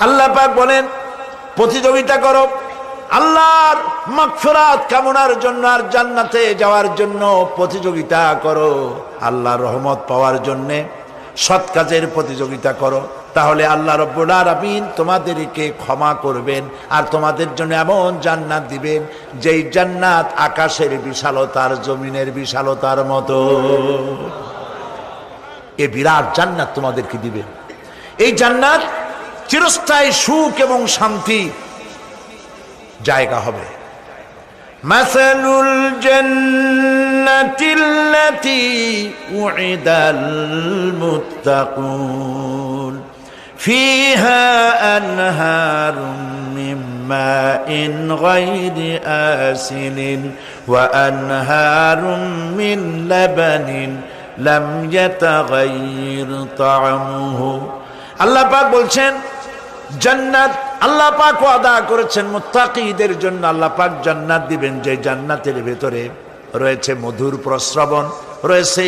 আল্লাহ পাক বলেন প্রতিযোগিতা করো আল্লাহর মাগফিরাত কামনার জন্য আর জান্নাতে যাওয়ার জন্য প্রতিযোগিতা করো, আল্লাহর রহমত পাওয়ার জন্য সৎ কাজের প্রতিযোগিতা করো, তাহলে আল্লাহ রাব্বুল আলামিন তোমাদেরকে ক্ষমা করবেন আর তোমাদের জন্য এমন জান্নাত দিবেন যেই জান্নাত আকাশের বিশালতার জমিনের বিশালতার মতো। এই বিরাট জান্নাত তোমাদেরকে দিবেন। এই জান্নাত চিরস্থায়ী সুখ এবং শান্তি জায়গা হবে। মাসালুল জান্নাতিল্লাতী উইদাল মুত্তাকুন ফিহা আনহারুম মিন মাইন গায়রি আসিলিন ওয়া আনহারুম মিন লাবানিন লাম ইয়াতাগায়্যার তা'আমুহু। আল্লাহ পাক বলছেন জান্নাত আল্লাহ পাক ওয়াদা করেছেন মুত্তাকিদের জন্য। আল্লাহ পাক জান্নাত দিবেন যে জান্নাতের ভেতরে রয়েছে মধুর প্রস্রবণ, রয়েছে